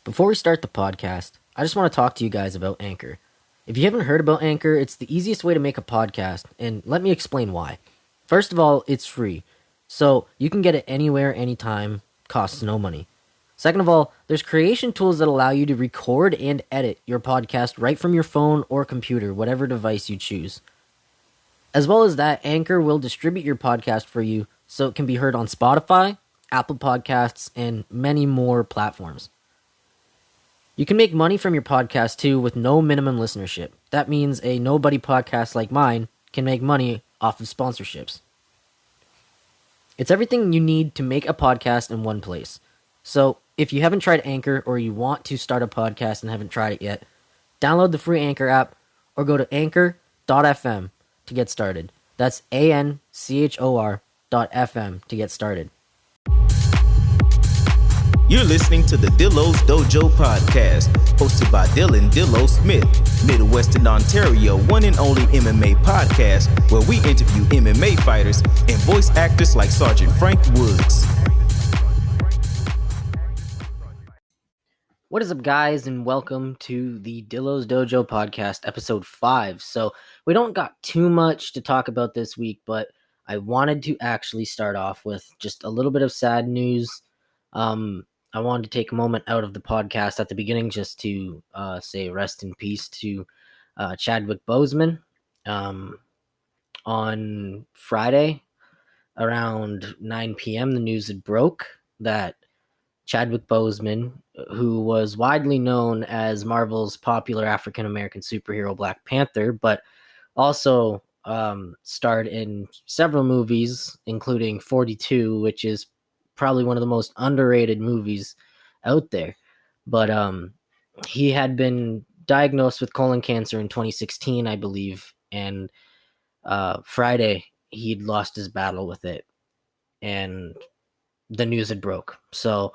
Before we start the podcast, I just want to talk to you guys about Anchor. If you haven't heard about Anchor, it's the easiest way to make a podcast, and let me explain why. First of all, it's free, so you can get it anywhere, anytime, costs no money. Second of all, there's creation tools that allow you to record and edit your podcast right from your phone or computer, whatever device you choose. As well as that, Anchor will distribute your podcast for you so it can be heard on Spotify, Apple Podcasts, and many more platforms. You can make money from your podcast too with no minimum listenership. That means a nobody podcast like mine can make money off of sponsorships. It's everything you need to make a podcast in one place. So if you haven't tried Anchor or you want to start a podcast and haven't tried it yet, download the free Anchor app or go to anchor.fm to get started. That's ANCHOR.FM to get started. You're listening to the Dillo's Dojo podcast, hosted by Dylan Dillo Smith, Midwestern Ontario one and only MMA podcast, where we interview MMA fighters and voice actors like Sergeant Frank Woods. What is up, guys, and welcome to the Dillo's Dojo podcast, episode 5. So we don't got too much to talk about this week, but I wanted to actually start off with just a little bit of sad news. I wanted to take a moment out of the podcast at the beginning just to say rest in peace to Chadwick Boseman. On Friday, around 9 p.m., the news had broke that Chadwick Boseman, who was widely known as Marvel's popular African-American superhero Black Panther, but also starred in several movies, including 42, which is probably one of the most underrated movies out there. But he had been diagnosed with colon cancer in 2016, I believe, and Friday he'd lost his battle with it, and the news had broke. So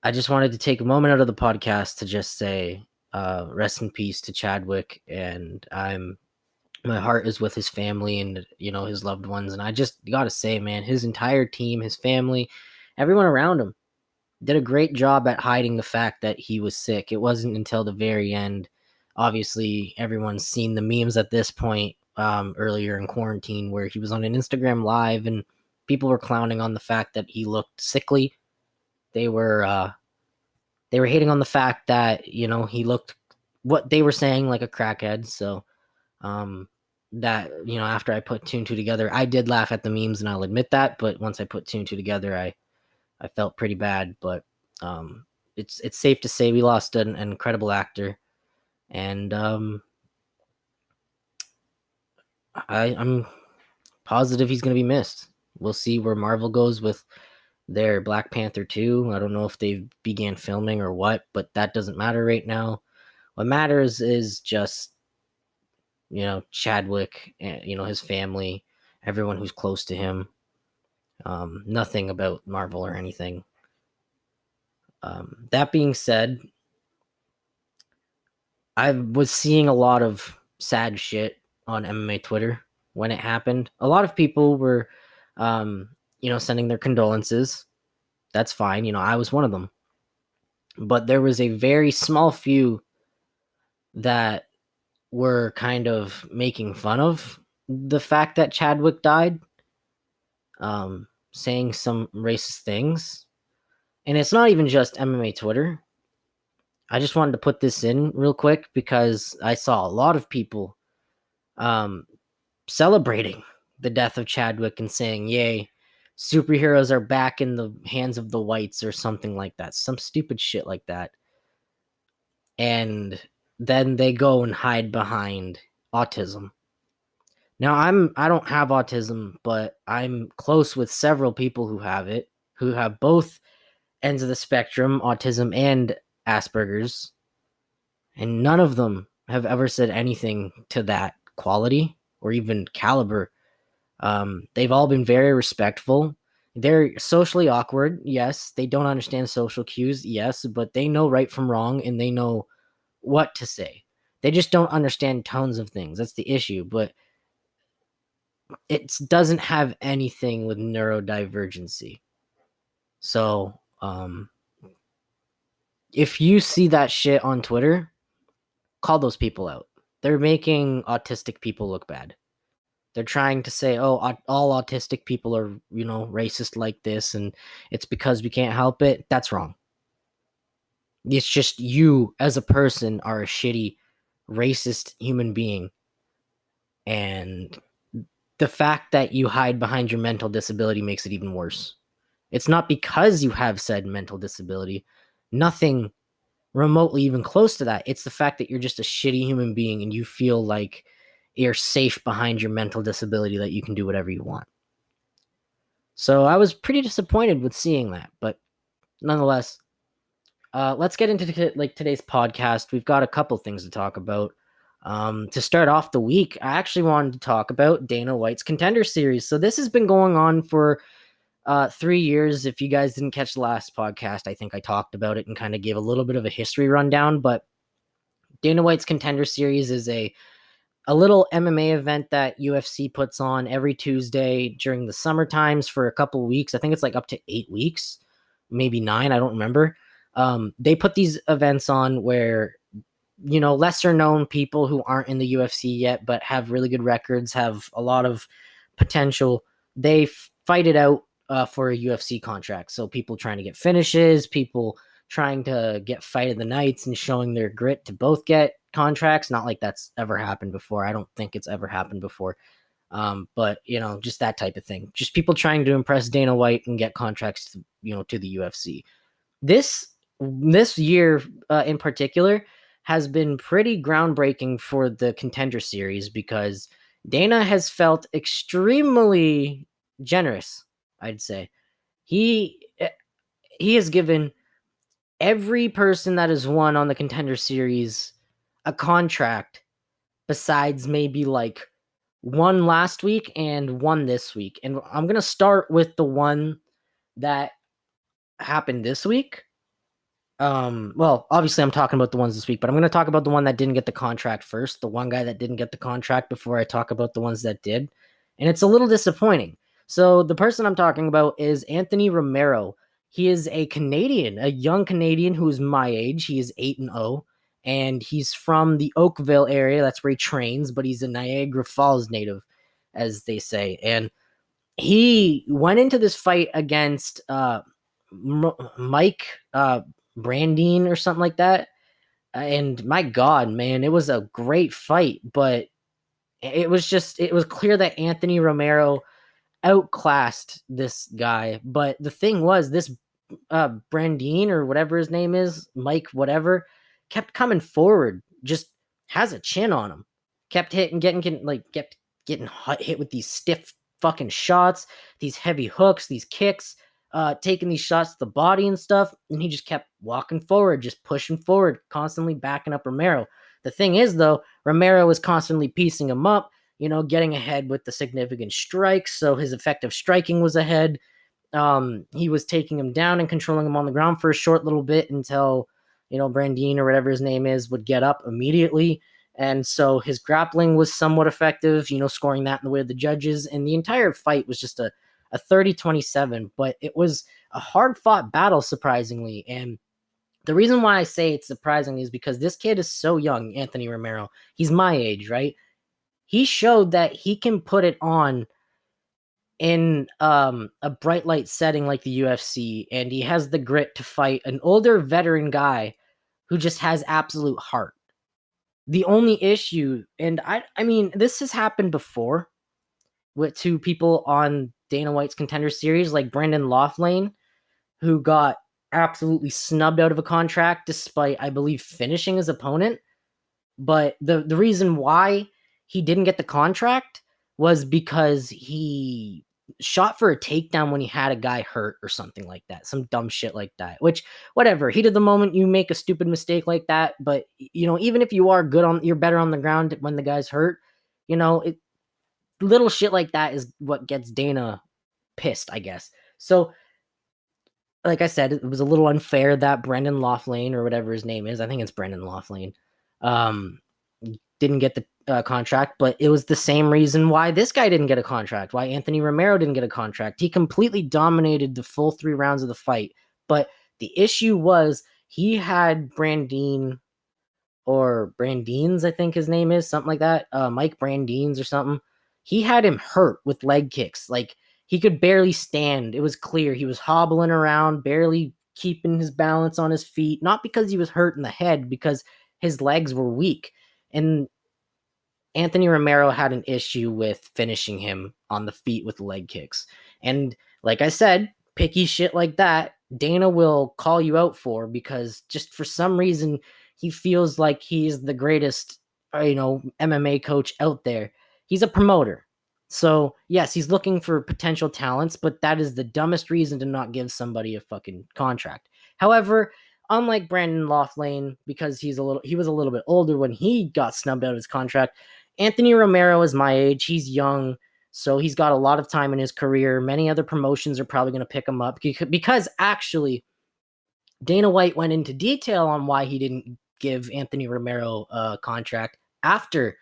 I just wanted to take a moment out of the podcast to just say rest in peace to Chadwick, and my heart is with his family and his loved ones. And I just gotta say, man, his entire team, his family, everyone around him did a great job at hiding the fact that he was sick. It wasn't until the very end. Obviously, everyone's seen the memes at this point earlier in quarantine where he was on an Instagram live and people were clowning on the fact that he looked sickly. They were hating on the fact that he looked, what they were saying, like a crackhead. So that after I put two and two together, I did laugh at the memes, and I'll admit that. But once I put two and two together, I felt pretty bad. But it's safe to say we lost an incredible actor, and I'm positive he's going to be missed. We'll see where Marvel goes with their Black Panther 2. I don't know if they've began filming or what, but that doesn't matter right now. What matters is just Chadwick and his family, everyone who's close to him. Nothing about Marvel or anything. That being said, I was seeing a lot of sad shit on MMA Twitter when it happened. A lot of people were sending their condolences. That's fine. I was one of them. But there was a very small few that were kind of making fun of the fact that Chadwick died, saying some racist things. And it's not even just MMA Twitter. I just wanted to put this in real quick because I saw a lot of people celebrating the death of Chadwick and saying, yay, superheroes are back in the hands of the whites or something like that. Some stupid shit like that. And then they go and hide behind autism. Now, I don't have autism, but I'm close with several people who have it, who have both ends of the spectrum, autism and Asperger's, and none of them have ever said anything to that quality or even caliber. They've all been very respectful. They're socially awkward, yes. They don't understand social cues, yes, but they know right from wrong and they know what to say. They just don't understand tones of things. That's the issue, but it doesn't have anything with neurodivergency. So, if you see that shit on Twitter, call those people out. They're making autistic people look bad. They're trying to say, oh, all autistic people are, racist like this, and it's because we can't help it. That's wrong. It's just you as a person are a shitty, racist human being. And the fact that you hide behind your mental disability makes it even worse. It's not because you have said mental disability. Nothing remotely even close to that. It's the fact that you're just a shitty human being and you feel like you're safe behind your mental disability, that you can do whatever you want. So I was pretty disappointed with seeing that, but nonetheless, let's get into today's podcast. We've got a couple things to talk about. To start off the week, I actually wanted to talk about Dana White's Contender Series. So this has been going on for 3 years. If you guys didn't catch the last podcast, I think I talked about it and kind of gave a little bit of a history rundown. But Dana White's Contender Series is a little MMA event that UFC puts on every Tuesday during the summer times for a couple of weeks. I think it's like up to 8 weeks, maybe 9. I don't remember. They put these events on where, lesser known people who aren't in the UFC yet, but have really good records, have a lot of potential. They fight it out for a UFC contract. So people trying to get finishes, people trying to get fight of the nights and showing their grit to both get contracts. Not like that's ever happened before. I don't think it's ever happened before. But just that type of thing. Just people trying to impress Dana White and get contracts to the UFC. This year in particular has been pretty groundbreaking for the Contender Series because Dana has felt extremely generous, I'd say. He has given every person that has won on the Contender Series a contract besides maybe like one last week and one this week. And I'm going to start with the one that happened this week. Well, obviously I'm talking about the ones this week, but I'm going to talk about the one that didn't get the contract first, the one guy that didn't get the contract before I talk about the ones that did. And it's a little disappointing. So the person I'm talking about is Anthony Romero. He is a Canadian, a young Canadian who's my age. He is 8-0, and he's from the Oakville area. That's where he trains, but he's a Niagara Falls native, as they say. And he went into this fight against Mike Brandine or something like that. And my God, man, it was a great fight, but it was clear that Anthony Romero outclassed this guy. But the thing was, this Brandine or whatever his name is, Mike whatever, kept coming forward, just has a chin on him, kept hitting, getting hit with these stiff fucking shots, these heavy hooks, these kicks, taking these shots to the body and stuff, and he just kept walking forward, just pushing forward, constantly backing up Romero. The thing is, though, Romero was constantly piecing him up, getting ahead with the significant strikes, so his effective striking was ahead. He was taking him down and controlling him on the ground for a short little bit until, Brandine or whatever his name is would get up immediately. And so his grappling was somewhat effective, scoring that in the way of the judges. And the entire fight was just a 30-27, but it was a hard-fought battle, surprisingly. And the reason why I say it's surprising is because this kid is so young, Anthony Romero. He's my age, right? He showed that he can put it on in a bright light setting like the UFC, and he has the grit to fight an older veteran guy who just has absolute heart. The only issue, and I mean, this has happened before with two people on Dana White's Contender Series, like Brendan Loughlane, who got absolutely snubbed out of a contract despite, I believe, finishing his opponent. But the reason why he didn't get the contract was because he shot for a takedown when he had a guy hurt or something like that, some dumb shit like that, which whatever, heat of the moment, you make a stupid mistake like that. But, even if you are you're better on the ground when the guy's hurt, little shit like that is what gets Dana pissed, I guess. So, like I said, it was a little unfair that Brendan Loughlane or whatever his name is, I think it's Brendan Loughlane, didn't get the contract, but it was the same reason why this guy didn't get a contract, why Anthony Romero didn't get a contract. He completely dominated the full 3 rounds of the fight, but the issue was he had Brandine or Brandines, I think his name is, something like that. Mike Brandines or something. He had him hurt with leg kicks. Like, he could barely stand. It was clear he was hobbling around, barely keeping his balance on his feet, not because he was hurt in the head, because his legs were weak. And Anthony Romero had an issue with finishing him on the feet with leg kicks. And like I said, picky shit like that, Dana will call you out for, because just for some reason he feels like he's the greatest, MMA coach out there. He's a promoter. So, yes, he's looking for potential talents, but that is the dumbest reason to not give somebody a fucking contract. However, unlike Brandon Loughlane, because he was a little bit older when he got snubbed out of his contract, Anthony Romero is my age. He's young, so he's got a lot of time in his career. Many other promotions are probably going to pick him up, because actually Dana White went into detail on why he didn't give Anthony Romero a contract after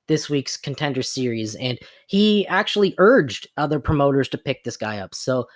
this week's Contender Series, and he actually urged other promoters to pick this guy up. So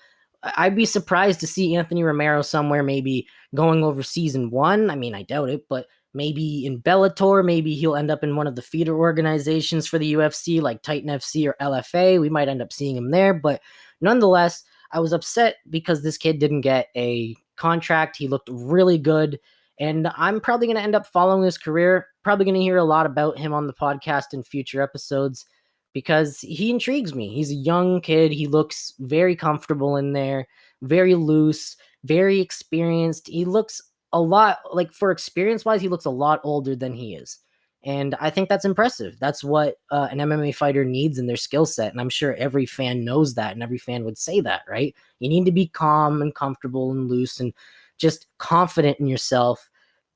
I'd be surprised to see Anthony Romero somewhere, maybe going over season 1. I mean, I doubt it, but maybe in Bellator. Maybe he'll end up in one of the feeder organizations for the UFC, like Titanfc or LFA. We might end up seeing him there, but nonetheless, I was upset because this kid didn't get a contract. He looked really good, and I'm probably going to end up following his career. Probably going to hear a lot about him on the podcast in future episodes, because he intrigues me. He's a young kid. He looks very comfortable in there, very loose, very experienced. He looks a lot, like, for experience wise, he looks a lot older than he is. And I think that's impressive. That's what an MMA fighter needs in their skill set. And I'm sure every fan knows that, and every fan would say that, right? You need to be calm and comfortable and loose and just confident in yourself.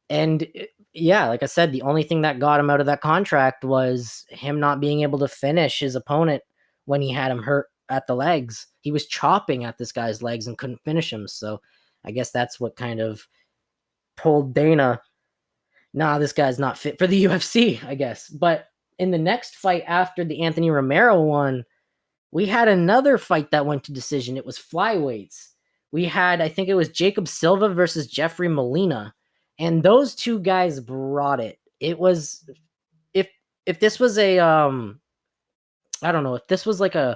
And yeah, like I said, the only thing that got him out of that contract was him not being able to finish his opponent when he had him hurt at the legs. He was chopping at this guy's legs and couldn't finish him. So I guess that's what kind of told Dana, nah, this guy's not fit for the UFC, I guess. But in the next fight after the Anthony Romero one, we had another fight that went to decision. It was flyweights. We had, I think it was Jacob Silva versus Jeffrey Molina. And those two guys brought it. It was, if this was a I don't know, if this was like an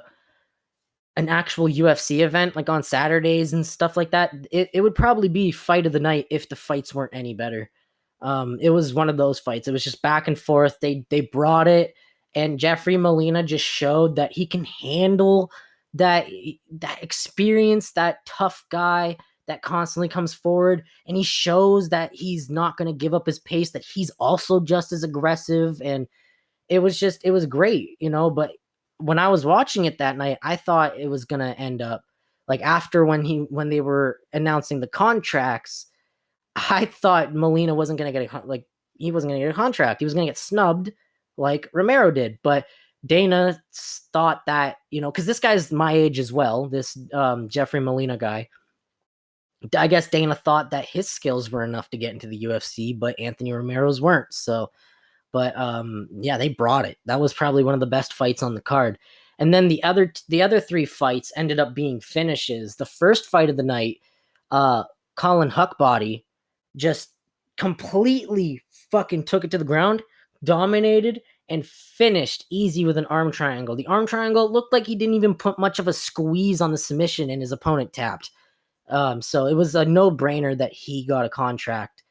actual UFC event, like on Saturdays and stuff like that, it would probably be fight of the night if the fights weren't any better. It was one of those fights. It was just back and forth. They brought it, and Jeffrey Molina just showed that he can handle that experience, that tough guy that constantly comes forward, and he shows that he's not going to give up his pace, that he's also just as aggressive. And it was great, but when I was watching it that night, I thought it was going to end up like after when they were announcing the contracts, I thought Molina wasn't going to get he wasn't going to get a contract. He was going to get snubbed like Romero did. But Dana thought that, because this guy's my age as well, this Jeffrey Molina guy. I guess Dana thought that his skills were enough to get into the UFC, but Anthony Romero's weren't. So, but yeah, they brought it. That was probably one of the best fights on the card. And then the other three fights ended up being finishes. The first fight of the night, Colin Huckbody just completely fucking took it to the ground, dominated, and finished easy with an arm triangle. The arm triangle looked like he didn't even put much of a squeeze on the submission, and his opponent tapped. So it was a no-brainer that he got a contract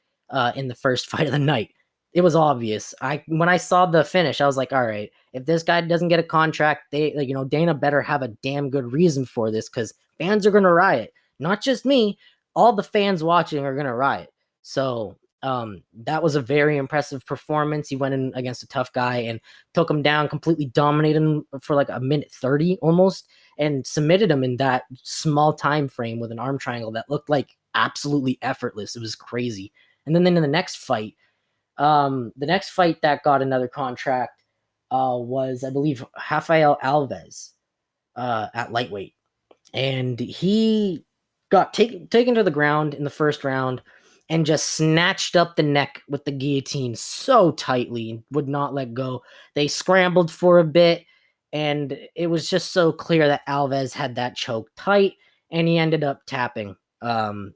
in the first fight of the night. It was obvious. When I saw the finish, I was like, all right, if this guy doesn't get a contract, Dana better have a damn good reason for this, because fans are going to riot. Not just me, all the fans watching are going to riot. So that was a very impressive performance. He went in against a tough guy and took him down, completely dominated him for like a minute 30 almost, and submitted him in that small time frame with an arm triangle that looked like absolutely effortless. It was crazy. And then in the next fight, that got another contract was, I believe, Rafael Alves at lightweight. And he got taken to the ground in the first round and just snatched up the neck with the guillotine so tightly and would not let go. They scrambled for a bit, and it was just so clear that Alves had that choke tight, and he ended up tapping.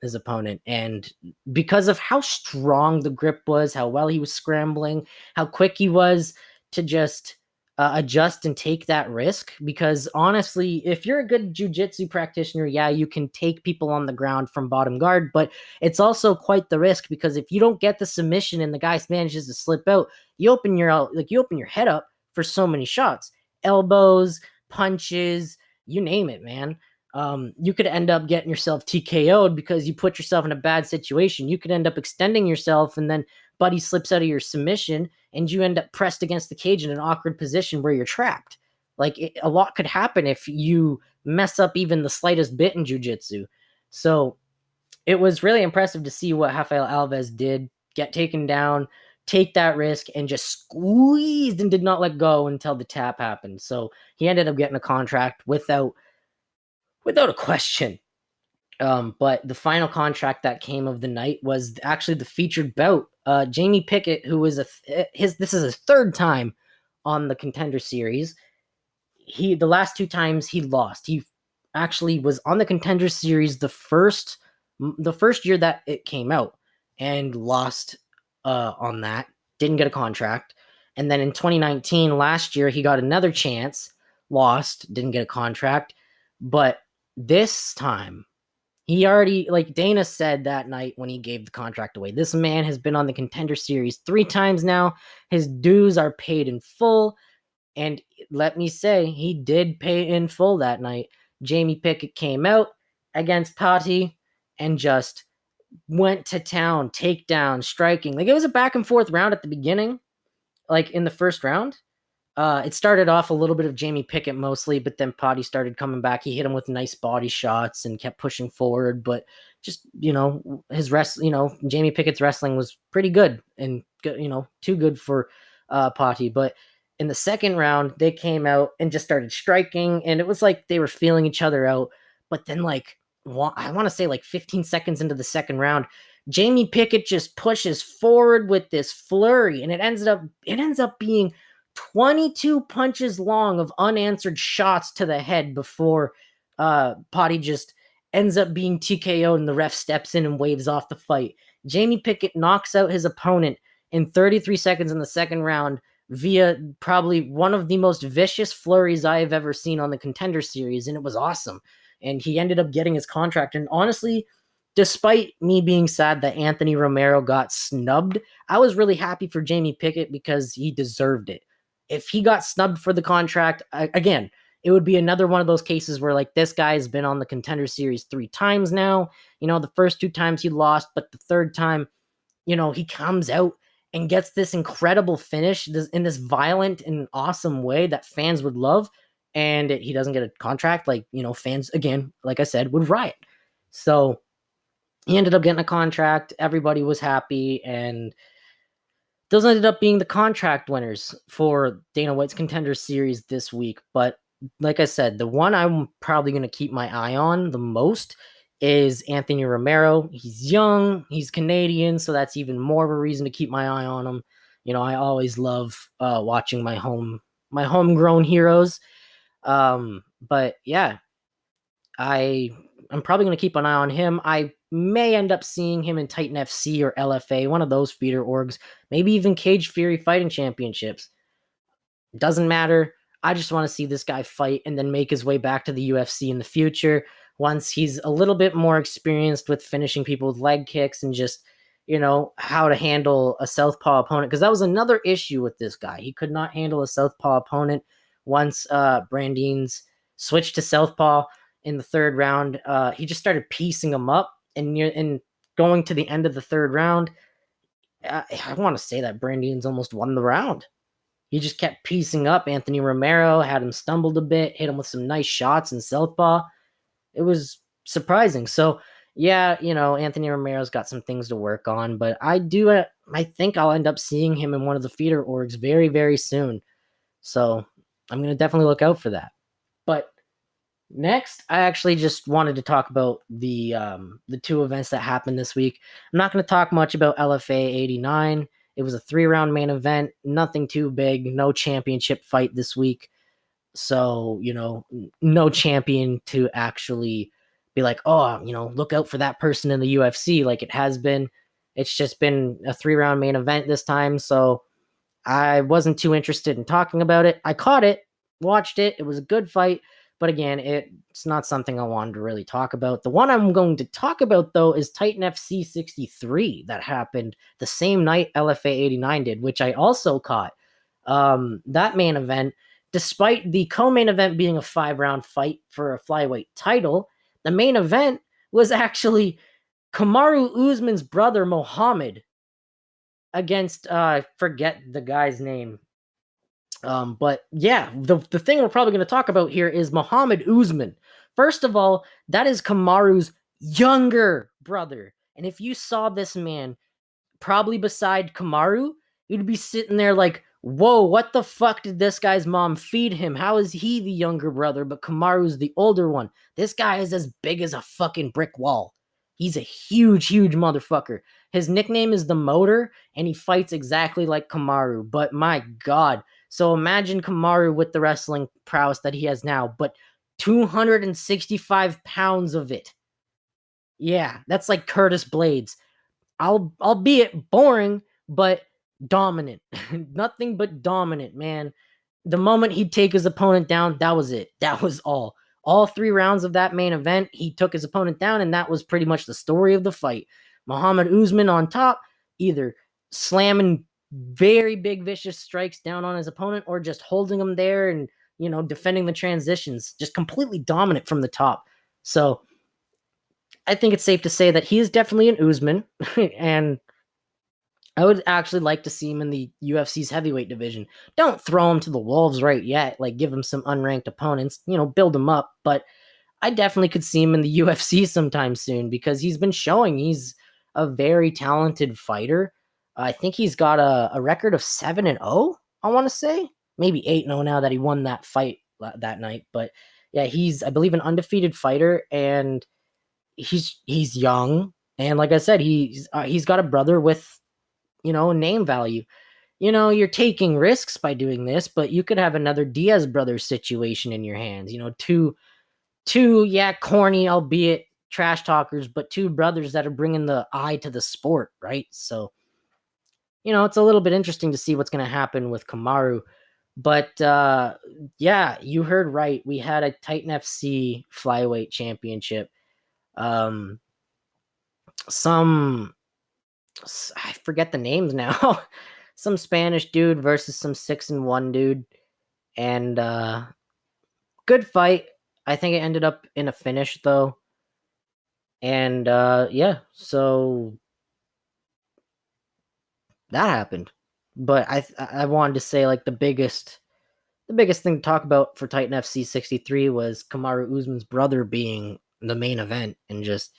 his opponent. And because of how strong the grip was, how well he was scrambling, how quick he was to just adjust and take that risk. Because honestly, if you're a good jiu-jitsu practitioner, yeah, you can take people on the ground from bottom guard, but it's also quite the risk, because if you don't get the submission and the guy manages to slip out, you open your head up for so many shots, elbows, punches, you name it, man. You could end up getting yourself TKO'd because you put yourself in a bad situation. You could end up extending yourself, and then buddy slips out of your submission and you end up pressed against the cage in an awkward position where you're trapped. A lot could happen if you mess up even the slightest bit in jiu-jitsu. So it was really impressive to see what Rafael Alves did, get taken down, take that risk, and just squeezed and did not let go until the tap happened. So he ended up getting a contract without a question. But the final contract that came of the night was actually the featured bout. Jamie Pickett, who was this is his third time on the Contender Series. The last two times he lost. He actually was on the Contender Series the first year that it came out and lost on that. Didn't get a contract. And then in 2019, last year, he got another chance, lost, didn't get a contract. But this time, he already, like Dana said that night when he gave the contract away, this man has been on the Contender Series 3 times now. His dues are paid in full. And let me say, he did pay in full that night. Jamie Pickett came out against Patti and just went to town, takedown, striking. It was a back and forth round at the beginning, in the first round. It started off a little bit of Jamie Pickett mostly, but then Patti started coming back. He hit him with nice body shots and kept pushing forward. But just, Jamie Pickett's wrestling was pretty good and, too good for Patti. But in the second round, they came out and just started striking. And it was like they were feeling each other out. But then, I want to say 15 seconds into the second round, Jamie Pickett just pushes forward with this flurry. And it ends up being 22 punches long of unanswered shots to the head before Patti just ends up being TKO'd and the ref steps in and waves off the fight. Jamie Pickett knocks out his opponent in 33 seconds in the second round via probably one of the most vicious flurries I have ever seen on the Contender Series, and it was awesome. And he ended up getting his contract. And honestly, despite me being sad that Anthony Romero got snubbed, I was really happy for Jamie Pickett because he deserved it. If he got snubbed for the contract, again, it would be another one of those cases where this guy has been on the Contender Series 3 times now. The first 2 times he lost, but the third time, he comes out and gets this incredible finish in this violent and awesome way that fans would love. And he doesn't get a contract. Fans, again, like I said, would riot. So he ended up getting a contract. Everybody was happy. And those ended up being the contract winners for Dana White's Contender Series this week. But like I said, the one I'm probably going to keep my eye on the most is Anthony Romero. He's young, he's Canadian, so that's even more of a reason to keep my eye on him. I always love watching my homegrown heroes. But yeah, I'm probably going to keep an eye on him. I may end up seeing him in Titanfc or LFA, one of those feeder orgs, maybe even Cage Fury Fighting Championships. Doesn't matter. I just want to see this guy fight and then make his way back to the UFC in the future once he's a little bit more experienced with finishing people with leg kicks and just, how to handle a southpaw opponent. Because that was another issue with this guy. He could not handle a southpaw opponent once Brandine's switched to southpaw in the third round. He just started piecing him up. And going to the end of the third round, I want to say that Brandine's almost won the round. He just kept piecing up Anthony Romero, had him stumbled a bit, hit him with some nice shots in southpaw. It was surprising. So, yeah, Anthony Romero's got some things to work on, but I think I'll end up seeing him in one of the feeder orgs very, very soon. So I'm going to definitely look out for that. But next, I actually just wanted to talk about the 2 events that happened this week. I'm not going to talk much about LFA 89. It was a 3-round main event, nothing too big, no championship fight this week. So, no champion to actually be like, oh, look out for that person in the UFC like it has been. It's just been a 3-round main event this time, so I wasn't too interested in talking about it. I caught it, watched it. It was a good fight, but again, it's not something I wanted to really talk about. The one I'm going to talk about, though, is Titanfc 63 that happened the same night LFA 89 did, which I also caught. That main event, despite the co-main event being a 5-round fight for a flyweight title, the main event was actually Kamaru Usman's brother, Mohammed, against forget the guy's name. But yeah, the thing we're probably going to talk about here is Muhammad Uzman. First of all, that is Kamaru's younger brother. And if you saw this man probably beside Kamaru, you'd be sitting there like, whoa, what the fuck did this guy's mom feed him? How is he the younger brother, but Kamaru's the older one? This guy is as big as a fucking brick wall. He's a huge, huge motherfucker. His nickname is the Motor, and he fights exactly like Kamaru. But my God. So imagine Kamaru with the wrestling prowess that he has now, but 265 pounds of it. Yeah, that's like Curtis Blades. Albeit boring, but dominant. Nothing but dominant, man. The moment he'd take his opponent down, that was it. That was all. All 3 rounds of that main event, he took his opponent down, and that was pretty much the story of the fight. Muhammad Usman on top, either slamming very big, vicious strikes down on his opponent or just holding him there and, defending the transitions. Just completely dominant from the top. So I think it's safe to say that he is definitely an Usman, and I would actually like to see him in the UFC's heavyweight division. Don't throw him to the wolves right yet. Like, give him some unranked opponents, build him up. But I definitely could see him in the UFC sometime soon because he's been showing he's a very talented fighter. I think he's got a record of 7-0, I want to say. Maybe 8-0 now that he won that fight that night. But yeah, he's, I believe, an undefeated fighter, and he's young. And like I said, he's got a brother with, name value. You're taking risks by doing this, but you could have another Diaz brothers situation in your hands. Two, yeah, corny, albeit trash talkers, but 2 brothers that are bringing the eye to the sport, right? So, it's a little bit interesting to see what's going to happen with Kamaru. But yeah, you heard right. We had a Titanfc flyweight championship. I forget the names now. Some Spanish dude versus some 6-1 dude, and good fight. I think it ended up in a finish though, and yeah, so that happened. But I wanted to say, like, the biggest thing to talk about for Titanfc 63 was Kamaru Usman's brother being the main event, and just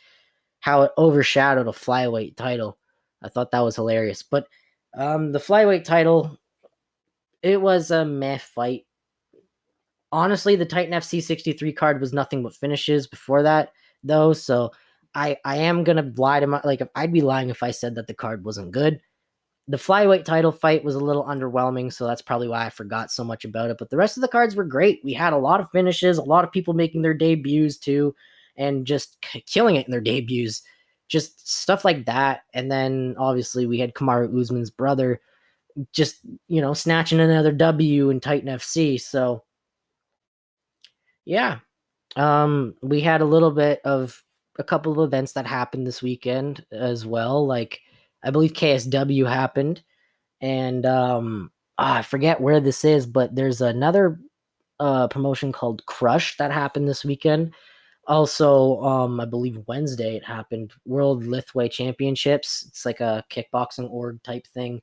how it overshadowed a flyweight title. I thought that was hilarious. But the flyweight title, it was a meh fight. Honestly, the Titanfc 63 card was nothing but finishes before that, though. So I am gonna lie to my, like, I'd be lying if I said that the card wasn't good. The flyweight title fight was a little underwhelming, so that's probably why I forgot so much about it. But the rest of the cards were great. We had a lot of finishes, a lot of people making their debuts too, and just killing it in their debuts. Just stuff like that. And then obviously we had Kamaru Usman's brother just, snatching another W in Titanfc. So yeah, we had a couple of events that happened this weekend as well. Like, I believe KSW happened, and I forget where this is, but there's another promotion called Crush that happened this weekend. Also, I believe Wednesday it happened, World Lithway Championships. It's like a kickboxing org type thing.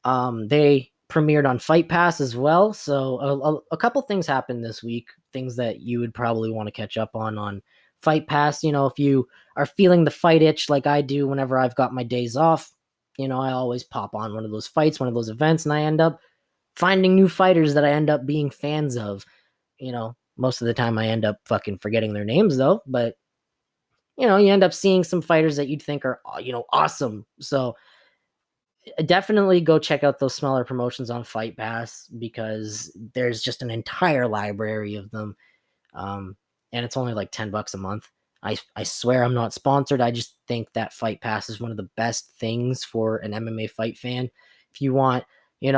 They premiered on Fight Pass as well. So a couple things happened this week, things that you would probably want to catch up on Fight Pass. If you are feeling the fight itch like I do whenever I've got my days off, I always pop on one of those fights, one of those events, and I end up finding new fighters that I end up being fans of. Most of the time I end up fucking forgetting their names though, but you end up seeing some fighters that you'd think are, awesome. So definitely go check out those smaller promotions on Fight Pass, because there's just an entire library of them. And it's only like $10 a month. I swear I'm not sponsored. I just think that Fight Pass is one of the best things for an MMA fight fan. If you want,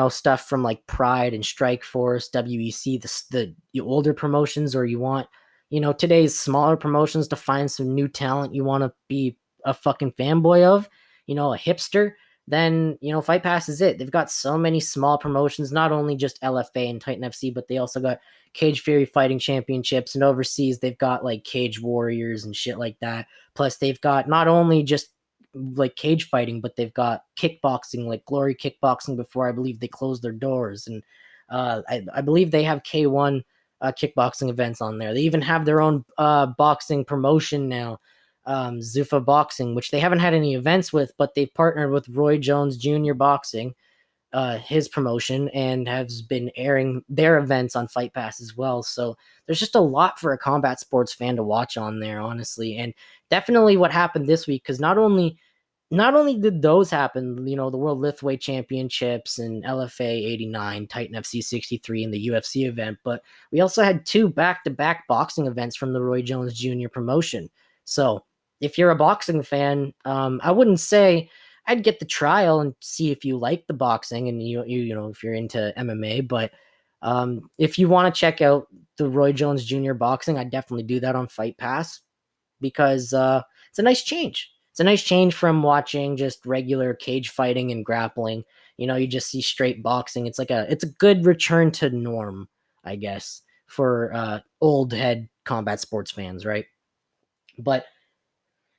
stuff from like Pride and Strikeforce, WEC, the older promotions, or you want, today's smaller promotions to find some new talent you want to be a fucking fanboy of, a hipster, then, Fight Pass is it. They've got so many small promotions, not only just LFA and Titanfc, but they also got Cage Fury Fighting Championships, and overseas they've got like Cage Warriors and shit like that. Plus they've got not only just like cage fighting, but they've got kickboxing, like Glory Kickboxing, before I believe they closed their doors. And I believe they have K1 kickboxing events on there. They even have their own boxing promotion now, Zuffa Boxing, which they haven't had any events with, but they've partnered with Roy Jones Jr. Boxing, his promotion, and has been airing their events on Fight Pass as well. So there's just a lot for a combat sports fan to watch on there, honestly. And definitely what happened this week, because not only did those happen, the World Liftweight Championships and LFA 89, Titanfc 63, and the UFC event, but we also had 2 back-to-back boxing events from the Roy Jones Jr. promotion. So if you're a boxing fan, I wouldn't say I'd get the trial and see if you like the boxing and if you're into MMA. But if you want to check out the Roy Jones Jr. boxing, I'd definitely do that on Fight Pass, because it's a nice change. It's a nice change from watching just regular cage fighting and grappling. You just see straight boxing. It's a good return to norm, I guess, for old head combat sports fans, right? But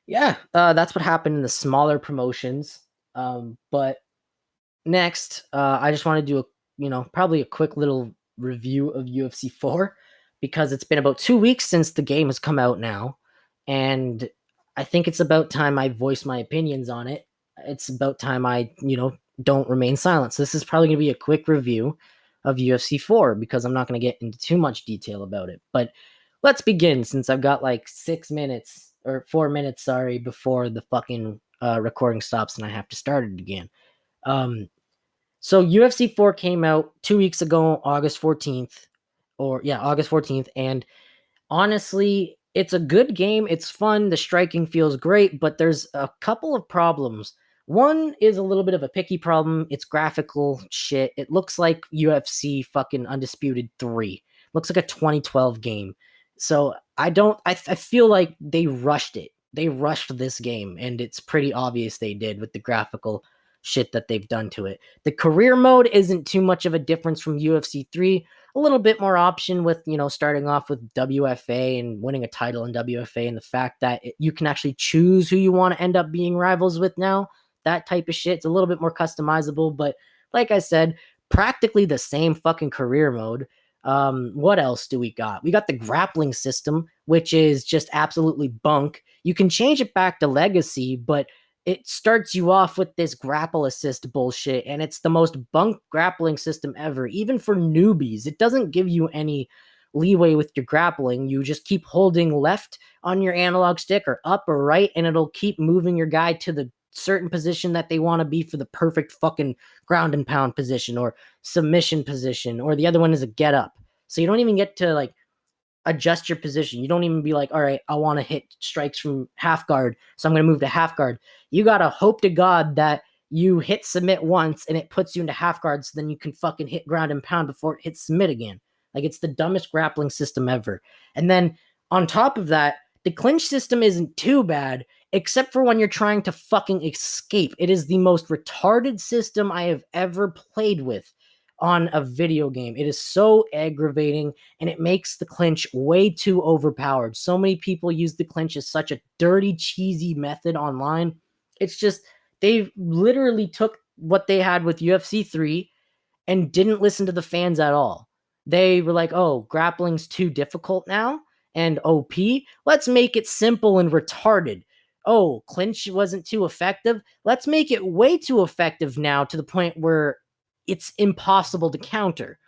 yeah, that's what happened in the smaller promotions. But next, I just want to do probably a quick little review of UFC 4, because it's been about 2 weeks since the game has come out now, and I think it's about time I voice my opinions on it. It's about time I, don't remain silent. So this is probably going to be a quick review of UFC 4, because I'm not going to get into too much detail about it. But let's begin, since I've got like 6 minutes or 4 minutes, sorry, before the fucking recording stops and I have to start it again. So UFC 4 came out 2 weeks ago, August 14th, August 14th. And honestly, it's a good game. It's fun. The striking feels great, but there's a couple of problems. One is a little bit of a picky problem. It's graphical shit. It looks like UFC fucking Undisputed 3. Looks like a 2012 game. So I feel like they rushed it. They rushed this game, and it's pretty obvious they did with the graphical shit that they've done to it. The career mode isn't too much of a difference from UFC 3. A little bit more option with, starting off with WFA and winning a title in WFA, and the fact that you can actually choose who you want to end up being rivals with now. That type of shit. It's a little bit more customizable, but like I said, practically the same fucking career mode. What else do we got? We got the grappling system, which is just absolutely bunk. You can change it back to legacy, but it starts you off with this grapple assist bullshit, and it's the most bunk grappling system ever, even for newbies. It doesn't give you any leeway with your grappling. You just keep holding left on your analog stick or up or right, and it'll keep moving your guy to the certain position that they want to be for the perfect fucking ground and pound position or submission position, or the other one is a get up. So you don't even get to like adjust your position. You don't even be like, all right, I want to hit strikes from half guard, so I'm going to move to half guard. You got to hope to God that you hit submit once and it puts you into half guard, so then you can fucking hit ground and pound before it hits submit again. Like, it's the dumbest grappling system ever. And then on top of that, the clinch system isn't too bad, except for when you're trying to fucking escape. It is the most retarded system I have ever played with on a video game. It is so aggravating, and it makes the clinch way too overpowered. So many people use the clinch as such a dirty, cheesy method online. It's just, they literally took what they had with UFC 3 and didn't listen to the fans at all. They were like, oh, grappling's too difficult now and OP. Let's make it simple and retarded. Oh, clinch wasn't too effective. Let's make it way too effective now, to the point where it's impossible to counter.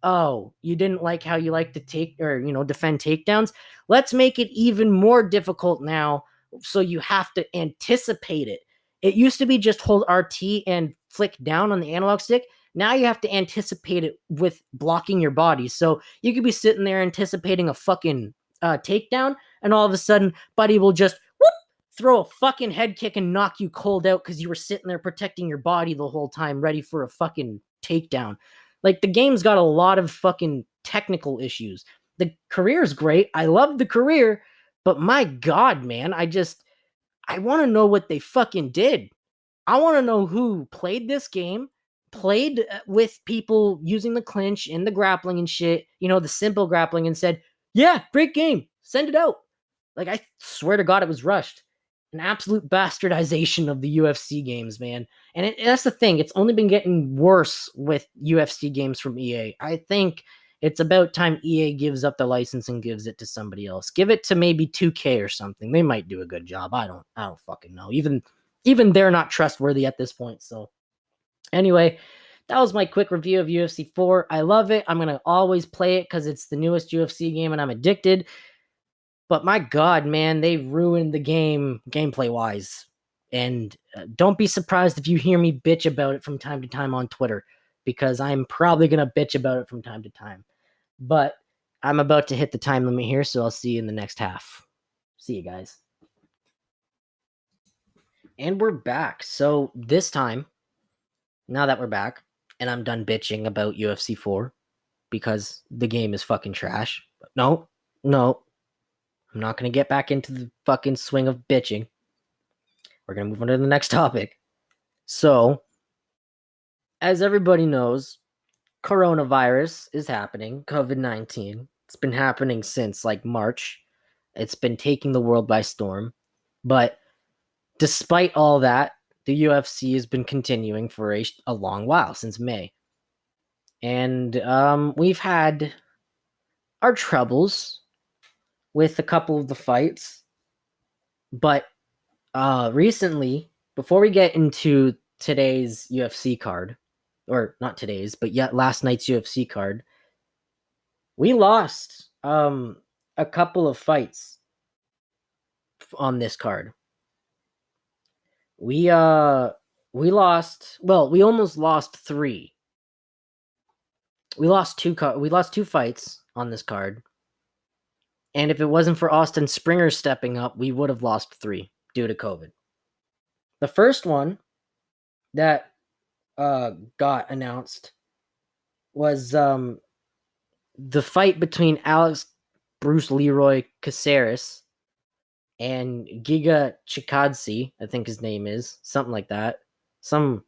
Oh, you didn't like how you like to take or, defend takedowns? Let's make it even more difficult now, so you have to anticipate it. It used to be just hold RT and flick down on the analog stick. Now you have to anticipate it with blocking your body. So you could be sitting there anticipating a fucking takedown, and all of a sudden, Buddy will just whoop, throw a fucking head kick and knock you cold out because you were sitting there protecting your body the whole time, ready for a fucking takedown. Like, the game's got a lot of fucking technical issues. The career's great. I love the career, but my God, man, I want to know what they fucking did. I want to know who played this game, played with people using the clinch and the grappling and shit, the simple grappling, and said, yeah, great game, send it out. Like, I swear to God, it was rushed. An absolute bastardization of the UFC games, man. And that's the thing. It's only been getting worse with UFC games from EA. I think it's about time EA gives up the license and gives it to somebody else. Give it to maybe 2K or something. They might do a good job. I don't fucking know. Even they're not trustworthy at this point. So anyway, that was my quick review of UFC 4. I love it. I'm going to always play it because it's the newest UFC game and I'm addicted. But my God, man, they ruined the game gameplay-wise. And don't be surprised if you hear me bitch about it from time to time on Twitter, because I'm probably going to bitch about it from time to time. But I'm about to hit the time limit here, so I'll see you in the next half. See you guys. And we're back. So this time, now that we're back, and I'm done bitching about UFC 4, because the game is fucking trash. No. I'm not going to get back into the fucking swing of bitching. We're going to move on to the next topic. So, as everybody knows, coronavirus is happening, COVID-19. It's been happening since like March. It's been taking the world by storm. But despite all that, the UFC has been continuing for a long while, since May. And we've had our troubles with a couple of the fights. But recently, before we get into today's UFC card, or not today's, but yet last night's UFC card, we lost a couple of fights on this card. We lost, well, we almost lost 3. We lost 2 fights on this card. And if it wasn't for Austin Springer stepping up, we would have lost 3 due to COVID. The first one that got announced was the fight between Alex Bruce Leroy Caceres and Giga Chikadze, I think his name is, something like that. Some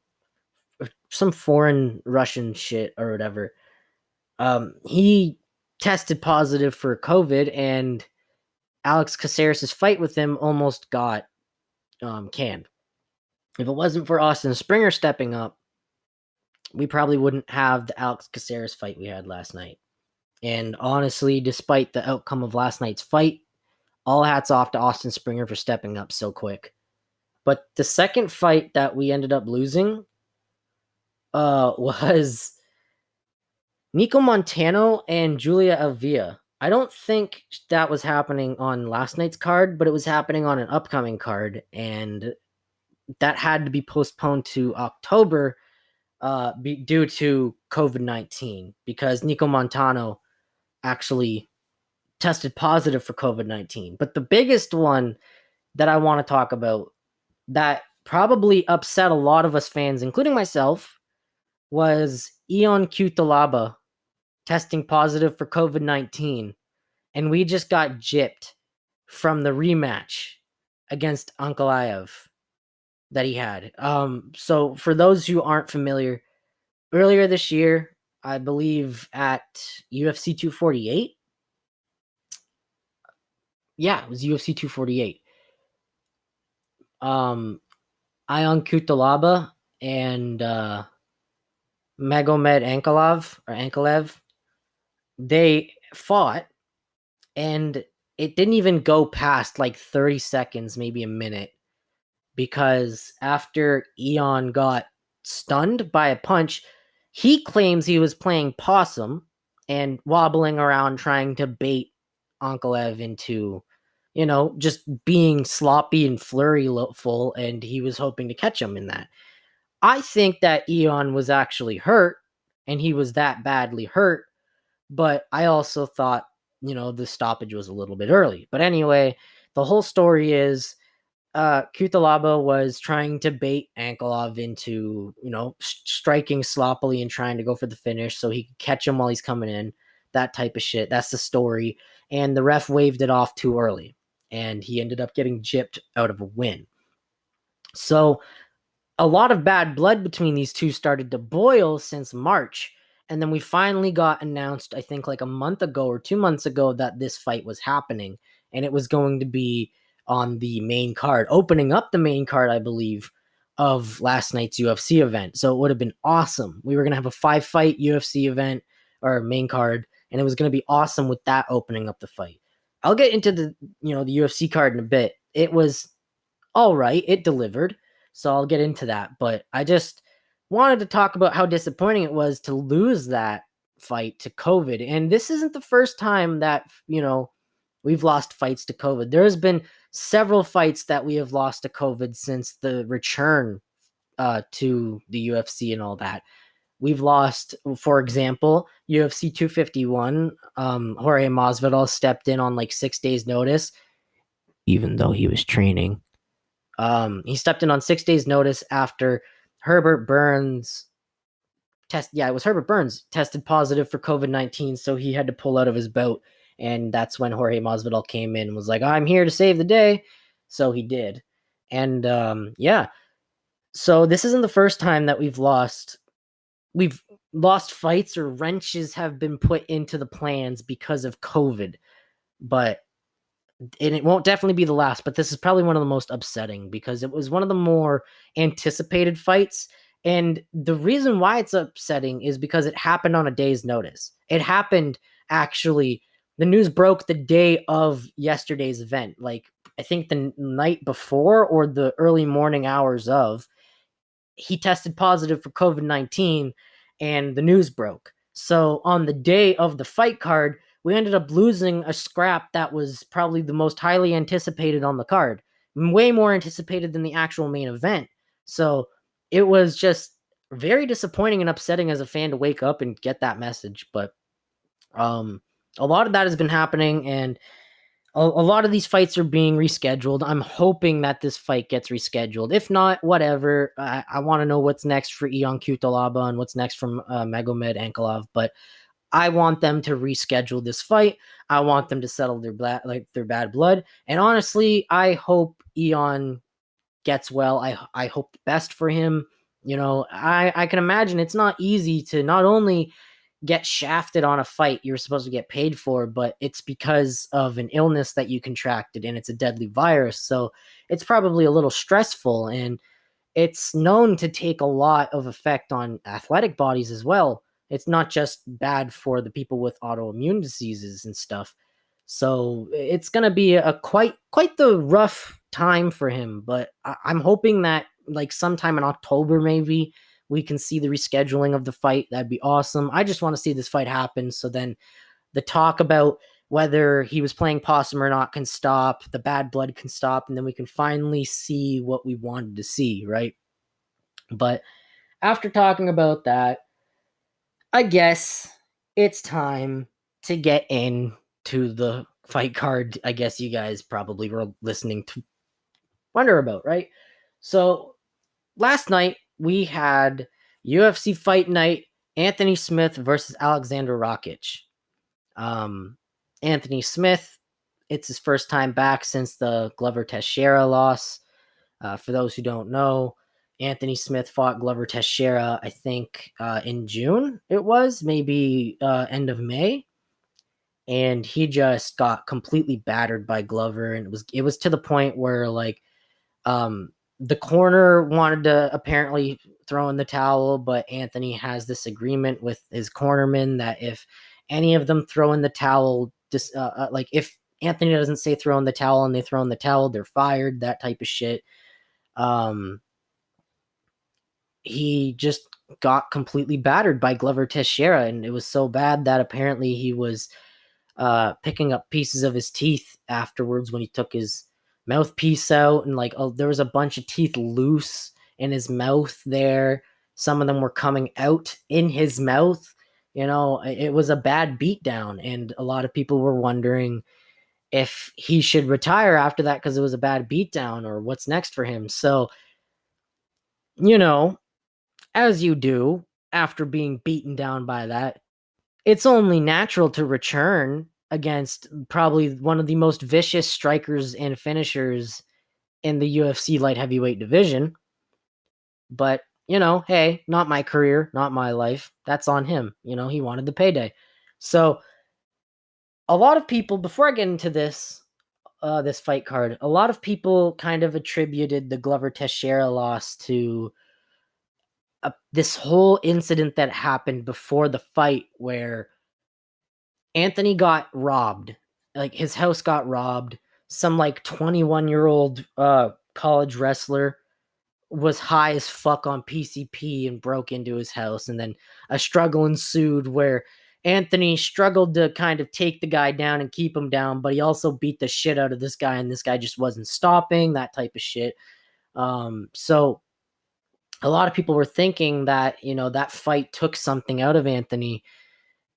foreign Russian shit or whatever. He tested positive for COVID, and Alex Caceres' fight with him almost got canned. If it wasn't for Austin Springer stepping up, we probably wouldn't have the Alex Caceres fight we had last night. And honestly, despite the outcome of last night's fight, all hats off to Austin Springer for stepping up so quick. But the second fight that we ended up losing was Nico Montano and Julia Elvia. I don't think that was happening on last night's card, but it was happening on an upcoming card, and that had to be postponed to October due to COVID-19, because Nico Montano actually tested positive for COVID-19. But the biggest one that I want to talk about that probably upset a lot of us fans, including myself, was Ion Cutelaba testing positive for COVID-19, and we just got gypped from the rematch against Ankalaev that he had. So for those who aren't familiar, earlier this year, I believe at UFC 248. Yeah, it was UFC 248. Ion Cutelaba and Magomed Ankalaev, they fought, and it didn't even go past like 30 seconds, maybe a minute, because after Ion got stunned by a punch, he claims he was playing possum and wobbling around trying to bait Ankalaev into, just being sloppy and flurryful, and he was hoping to catch him in that. I think that Ion was actually hurt, and he was that badly hurt, but I also thought the stoppage was a little bit early. But anyway, the whole story is Kutalaba was trying to bait Ankalaev into, striking sloppily and trying to go for the finish so he could catch him while he's coming in. That type of shit. That's the story. And the ref waved it off too early. And he ended up getting gypped out of a win. So a lot of bad blood between these two started to boil since March. And then we finally got announced, I think like a month ago or 2 months ago, that this fight was happening. And it was going to be on the main card, opening up the main card, I believe, of last night's UFC event. So it would have been awesome. We were going to have a 5-fight UFC event or main card, and it was going to be awesome with that opening up the fight. I'll get into the UFC card in a bit. It was all right. It delivered. So I'll get into that. But I just wanted to talk about how disappointing it was to lose that fight to COVID. And this isn't the first time that, we've lost fights to COVID. There's been several fights that we have lost to COVID since the return to the UFC and all that. We've lost, for example, UFC 251. Jorge Masvidal stepped in on like 6 days' notice, even though he was training. He stepped in on 6 days' notice after Herbert Burns Herbert Burns tested positive for COVID-19, so he had to pull out of his bout. And that's when Jorge Masvidal came in and was like, I'm here to save the day. So he did. And so this isn't the first time that we've lost fights or wrenches have been put into the plans because of COVID. And it won't definitely be the last, but this is probably one of the most upsetting because it was one of the more anticipated fights. And the reason why it's upsetting is because it happened on a day's notice. It happened actually, the news broke the day of yesterday's event. Like, I think the night before or the early morning hours of, he tested positive for COVID-19 and the news broke. So on the day of the fight card, we ended up losing a scrap that was probably the most highly anticipated on the card, way more anticipated than the actual main event. So it was just very disappointing and upsetting as a fan to wake up and get that message. But a lot of that has been happening, and a lot of these fights are being rescheduled. I'm hoping that this fight gets rescheduled. If not, whatever. I want to know what's next for Ion Cutelaba and what's next from Magomed Ankalaev, but I want them to reschedule this fight. I want them to settle their bad blood. And honestly, I hope Ion gets well. I hope the best for him. I can imagine it's not easy to not only get shafted on a fight you're supposed to get paid for, but it's because of an illness that you contracted, and it's a deadly virus. So it's probably a little stressful, and it's known to take a lot of effect on athletic bodies as well. It's not just bad for the people with autoimmune diseases and stuff. So it's going to be a quite the rough time for him, but I'm hoping that like sometime in October, maybe we can see the rescheduling of the fight. That'd be awesome. I just want to see this fight happen. So then the talk about whether he was playing possum or not can stop, the bad blood can stop, and then we can finally see what we wanted to see, right? But after talking about that, I guess it's time to get into the fight card. I guess you guys probably were listening to wonder about, right? So last night we had UFC Fight Night, Anthony Smith versus Alexander Rockach. Anthony Smith, it's his first time back since the Glover Teixeira loss. For those who don't know, Anthony Smith fought Glover Teixeira, I think, in June. It was maybe end of May, and he just got completely battered by Glover, and it was to the point where like the corner wanted to apparently throw in the towel, but Anthony has this agreement with his cornerman that if any of them throw in the towel, like if Anthony doesn't say throw in the towel and they throw in the towel, they're fired, that type of shit. He just got completely battered by Glover Teixeira, and it was so bad that apparently he was picking up pieces of his teeth afterwards when he took his mouthpiece out, and like there was a bunch of teeth loose in his mouth there. Some of them were coming out in his mouth. It was a bad beatdown, and a lot of people were wondering if he should retire after that because it was a bad beatdown or what's next for him. So, as you do after being beaten down by that, it's only natural to return against probably one of the most vicious strikers and finishers in the UFC light heavyweight division. But, hey, not my career, not my life. That's on him. He wanted the payday. So a lot of people, before I get into this fight card, a lot of people kind of attributed the Glover Teixeira loss to this whole incident that happened before the fight where Anthony got robbed. Like, his house got robbed. Some, 21-year-old college wrestler was high as fuck on PCP and broke into his house. And then a struggle ensued where Anthony struggled to kind of take the guy down and keep him down, but he also beat the shit out of this guy, and this guy just wasn't stopping, that type of shit. So a lot of people were thinking that, that fight took something out of Anthony,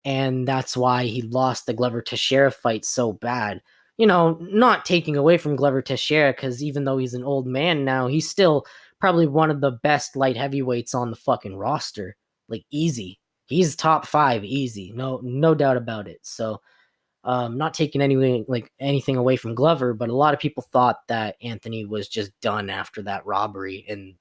and that's why he lost the Glover Teixeira fight so bad. Not taking away from Glover Teixeira, because even though he's an old man now, he's still probably one of the best light heavyweights on the fucking roster. Like, easy. He's top 5, easy. No doubt about it. So, not taking anything away from Glover, but a lot of people thought that Anthony was just done after that robbery, and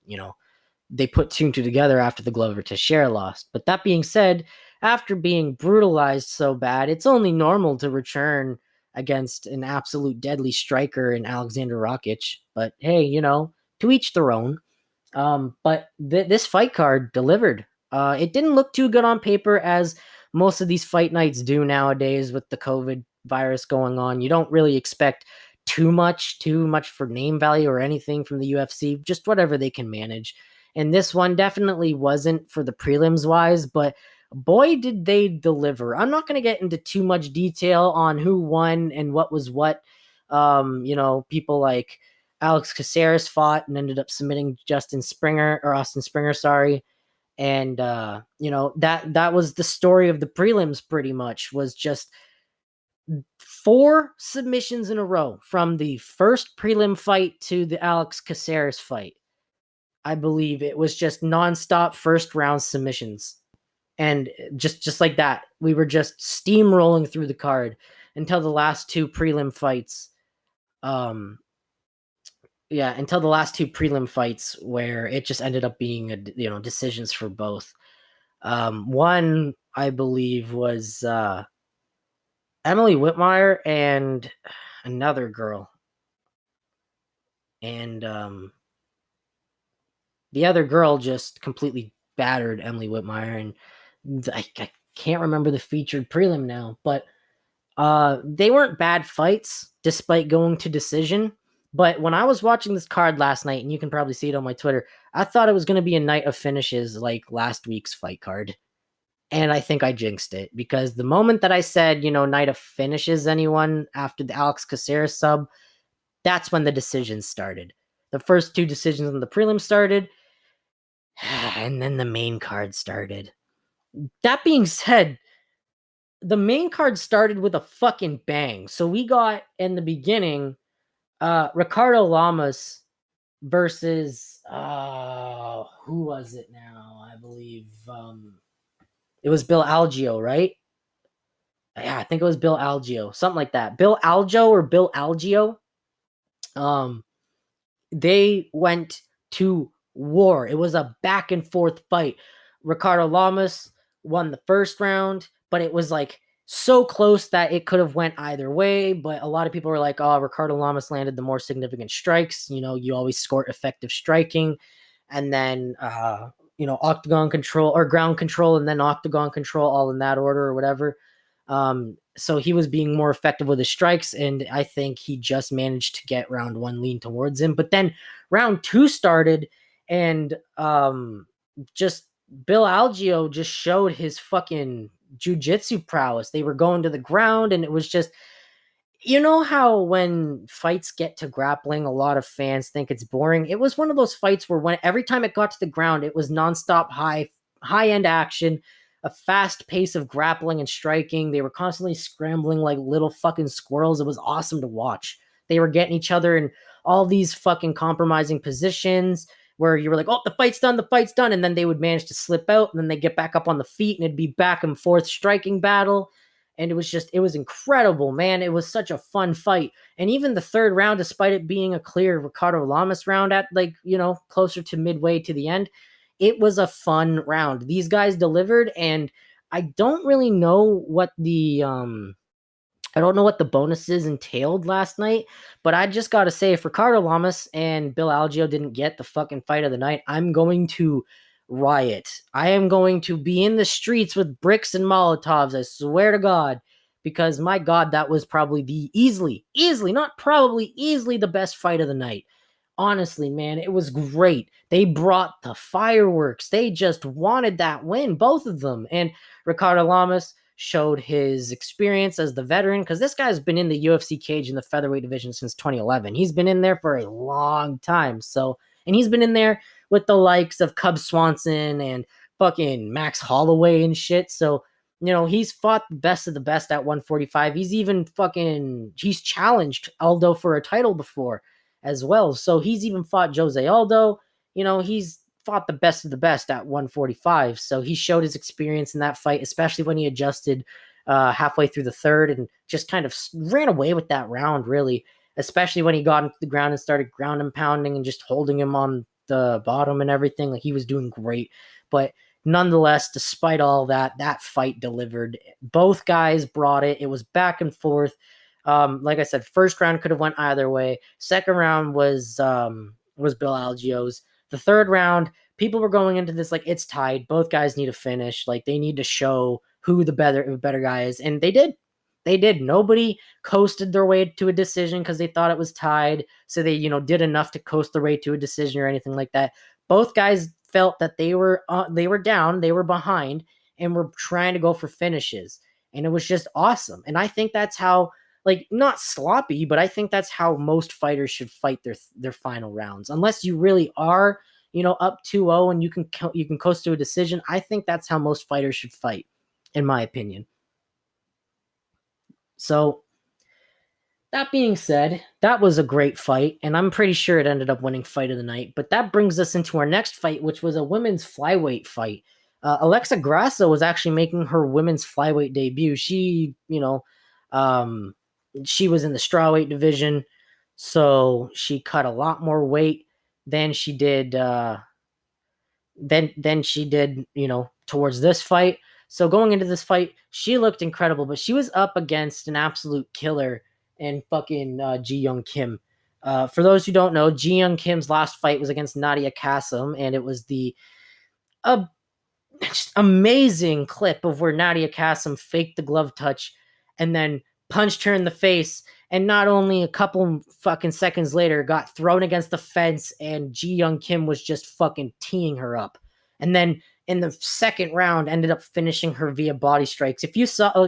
they put two and two together after the Glover Teixeira loss. But that being said, after being brutalized so bad, it's only normal to return against an absolute deadly striker in Alexander Rockach. But hey, to each their own. But this fight card delivered. It didn't look too good on paper, as most of these fight nights do nowadays with the COVID virus going on. You don't really expect too much for name value or anything from the UFC, just whatever they can manage. And this one definitely wasn't for the prelims wise, but boy, did they deliver. I'm not going to get into too much detail on who won and what was what. People like Alex Caceres fought and ended up submitting Austin Springer, sorry. And, that was the story of the prelims pretty much, was just 4 submissions in a row from the first prelim fight to the Alex Caceres fight. I believe it was just nonstop first round submissions. And just like that, we were just steamrolling through the card until the last 2 prelim fights. Until the last 2 prelim fights, where it just ended up being decisions for both. One, I believe, was Emily Whitmire and another girl. And the other girl just completely battered Emily Whitmire, and I can't remember the featured prelim now, but they weren't bad fights despite going to decision. But when I was watching this card last night, and you can probably see it on my Twitter, I thought it was going to be a night of finishes like last week's fight card. And I think I jinxed it, because the moment that I said, night of finishes anyone after the Alex Caceres sub, that's when the decisions started. The first 2 decisions on the prelim started, and then the main card started. That being said, the main card started with a fucking bang. So we got, in the beginning, Ricardo Lamas versus who was it now? I believe it was Bill Algeo, right? Yeah, I think it was Bill Algeo, something like that. Bill Algeo or Bill Algeo. They went to war. It was a back and forth fight. Ricardo Lamas won the first round, but it was so close that it could have went either way. But a lot of people were like, oh, Ricardo Lamas landed the more significant strikes. You always score effective striking. And then, octagon control or ground control, and then octagon control, all in that order or whatever. So he was being more effective with his strikes, and I think he just managed to get round 1 lean towards him. But then round 2 started, and just Bill Algeo just showed his fucking jiu-jitsu prowess. They were going to the ground, and it was just, how when fights get to grappling, a lot of fans think it's boring. It was one of those fights where every time it got to the ground, it was nonstop high-end action. a fast pace of grappling and striking. They were constantly scrambling like little fucking squirrels. It was awesome to watch. They were getting each other in all these fucking compromising positions where you were like, oh, the fight's done, the fight's done. And then they would manage to slip out and then they get back up on the feet and it'd be back and forth striking battle. And it was incredible, man. It was such a fun fight. And even the third round, despite it being a clear Ricardo Lamas round at closer to midway to the end, it was a fun round. These guys delivered, and I don't really know what the bonuses entailed last night, but I just got to say, if Ricardo Lamas and Bill Algeo didn't get the fucking fight of the night, I'm going to riot. I am going to be in the streets with bricks and Molotovs, I swear to God, because my God, that was probably easily the best fight of the night. Honestly, man, it was great. They brought the fireworks. They just wanted that win, both of them. And Ricardo Lamas showed his experience as the veteran, because this guy's been in the UFC cage in the featherweight division since 2011. He's been in there for a long time. And he's been in there with the likes of Cub Swanson and fucking Max Holloway and shit. So, he's fought the best of the best at 145. He's challenged Aldo for a title before as well. So he's even fought Jose Aldo. He's fought the best of the best at 145. So he showed his experience in that fight, especially when he adjusted halfway through the third and just kind of ran away with that round, really, especially when he got into the ground and started ground and pounding and just holding him on the bottom and everything. Like, he was doing great. But nonetheless, despite all that, that fight delivered. Both guys brought it. It was back and forth. Like I said, first round could have went either way. Second round was Bill Algeo's. The third round, people were going into this like, it's tied. Both guys need to finish. Like, they need to show who the better guy is. And they did. They did. Nobody coasted their way to a decision because they thought it was tied. So they, did enough to coast their way to a decision or anything like that. Both guys felt that they were down, they were behind, and were trying to go for finishes. And it was just awesome. And I think that's how, like, not sloppy, but I think that's how most fighters should fight their final rounds. Unless you really are, up 2-0 and you can coast to a decision. I think that's how most fighters should fight, in my opinion. So, that being said, that was a great fight, and I'm pretty sure it ended up winning fight of the night. But that brings us into our next fight, which was a women's flyweight fight. Alexa Grasso was actually making her women's flyweight debut. She, she was in the strawweight division, so she cut a lot more weight than she did. Than she did, towards this fight. So going into this fight, she looked incredible, but she was up against an absolute killer in fucking Ji Young Kim. For those who don't know, Ji Young Kim's last fight was against Nadia Kassem, and it was the amazing clip of where Nadia Kassem faked the glove touch and then punched her in the face, and not only a couple fucking seconds later got thrown against the fence, and Ji Young Kim was just fucking teeing her up. And then in the second round ended up finishing her via body strikes. If you saw,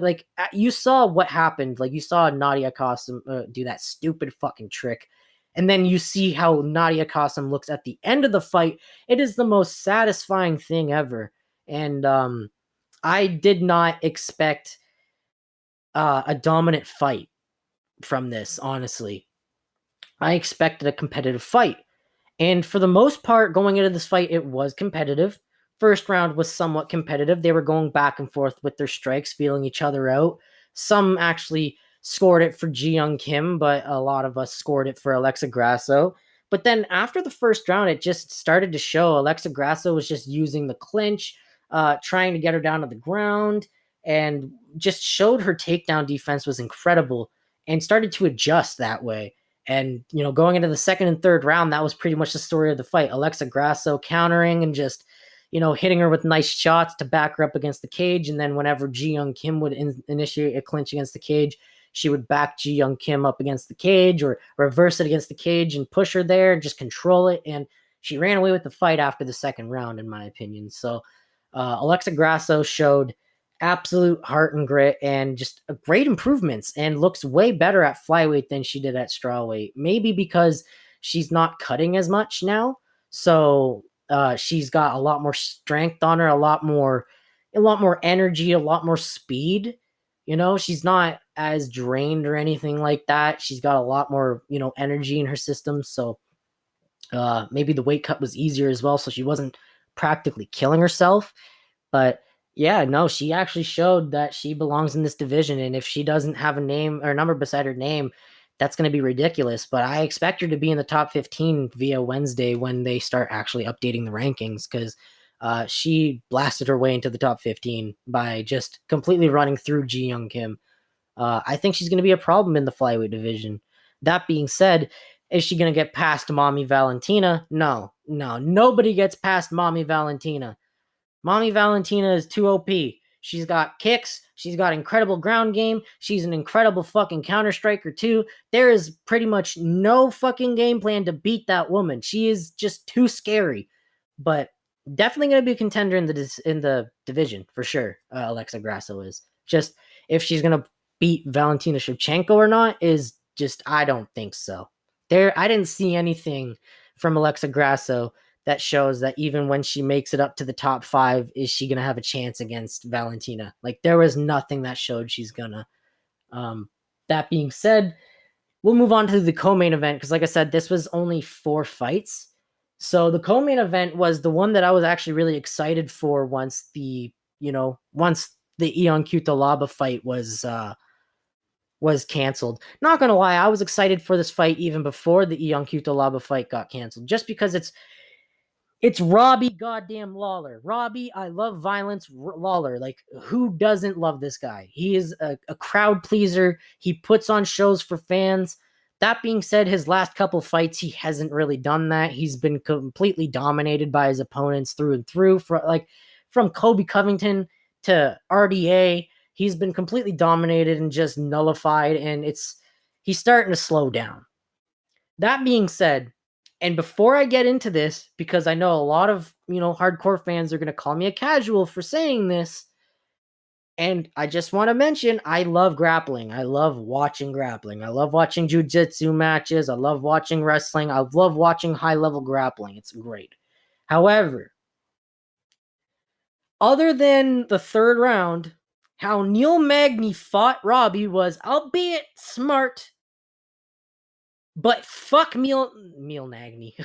you saw what happened, like, you saw Nadia Kassem do that stupid fucking trick, and then you see how Nadia Kassem looks at the end of the fight. It is the most satisfying thing ever. And I did not expect a dominant fight from this, honestly. I expected a competitive fight. And for the most part, going into this fight, it was competitive. First round was somewhat competitive. They were going back and forth with their strikes, feeling each other out. Some actually scored it for Ji Young Kim, but a lot of us scored it for Alexa Grasso. But then after the first round, it just started to show. Alexa Grasso was just using the clinch, trying to get her down to the ground, and just showed her takedown defense was incredible and started to adjust that way. And, going into the second and third round, that was pretty much the story of the fight. Alexa Grasso countering and just, hitting her with nice shots to back her up against the cage. And then whenever Ji Young Kim would initiate a clinch against the cage, she would back Ji Young Kim up against the cage or reverse it against the cage and push her there and just control it. And she ran away with the fight after the second round, in my opinion. So Alexa Grasso showed absolute heart and grit and just great improvements and looks way better at flyweight than she did at strawweight. Maybe because she's not cutting as much now. So she's got a lot more strength on her, a lot more, a lot more energy, a lot more speed. She's not as drained or anything like that. She's got a lot more, energy in her system. So maybe the weight cut was easier as well. So she wasn't practically killing herself. But yeah, no, she actually showed that she belongs in this division. And if she doesn't have a name or a number beside her name, that's going to be ridiculous. But I expect her to be in the top 15 via Wednesday when they start actually updating the rankings, because she blasted her way into the top 15 by just completely running through Ji Young Kim. I think she's going to be a problem in the flyweight division. That being said, is she going to get past Mommy Valentina? No, nobody gets past Mommy Valentina. Mommy Valentina is too OP. She's got kicks. She's got incredible ground game. She's an incredible fucking counter striker too. There is pretty much no fucking game plan to beat that woman. She is just too scary. But definitely going to be a contender in the division for sure. Alexa Grasso is. Just if she's going to beat Valentina Shevchenko or not is just, I don't think so. I didn't see anything from Alexa Grasso that shows that even when she makes it up to the top 5, is she going to have a chance against Valentina? Like, there was nothing that showed she's going to. That being said, we'll move on to the co-main event, because like I said, this was only 4 fights. So the co-main event was the one that I was actually really excited for once the Ion Cutelaba fight was canceled. Not gonna lie, I was excited for this fight even before the Ion Cutelaba fight got canceled, just because it's Robbie goddamn Lawler. Robbie, I love violence. Lawler, like, who doesn't love this guy? He is a crowd pleaser. He puts on shows for fans. That being said, his last couple fights, he hasn't really done that. He's been completely dominated by his opponents through and through. From Kobe Covington to RDA, he's been completely dominated and just nullified, and he's starting to slow down. That being said, and before I get into this, because I know a lot of, hardcore fans are going to call me a casual for saying this, and I just want to mention, I love grappling. I love watching grappling. I love watching jiu-jitsu matches. I love watching wrestling. I love watching high-level grappling. It's great. However, other than the 3rd round, how Neil Magny fought Robbie was, albeit smart, but fuck Neil Magny.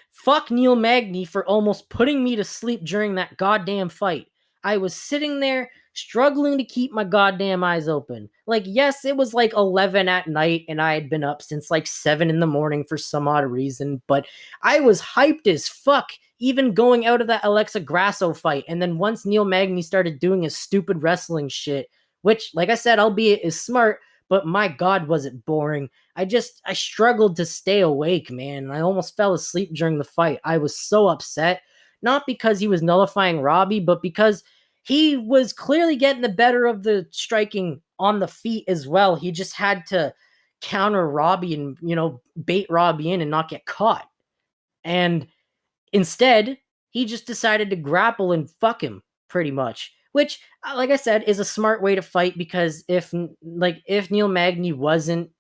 Fuck Neil Magny for almost putting me to sleep during that goddamn fight. I was sitting there struggling to keep my goddamn eyes open. Like, yes, it was like 11 at night and I had been up since like 7 in the morning for some odd reason, but I was hyped as fuck even going out of that Alexa Grasso fight. And then once Neil Magny started doing his stupid wrestling shit, which, like I said, albeit is smart, but my God, was it boring. I struggled to stay awake, man. I almost fell asleep during the fight. I was so upset, not because he was nullifying Robbie, but because he was clearly getting the better of the striking on the feet as well. He just had to counter Robbie and, bait Robbie in and not get caught. And instead, he just decided to grapple and fuck him, pretty much. Which, like I said, is a smart way to fight, because if Neil Magny wasn't,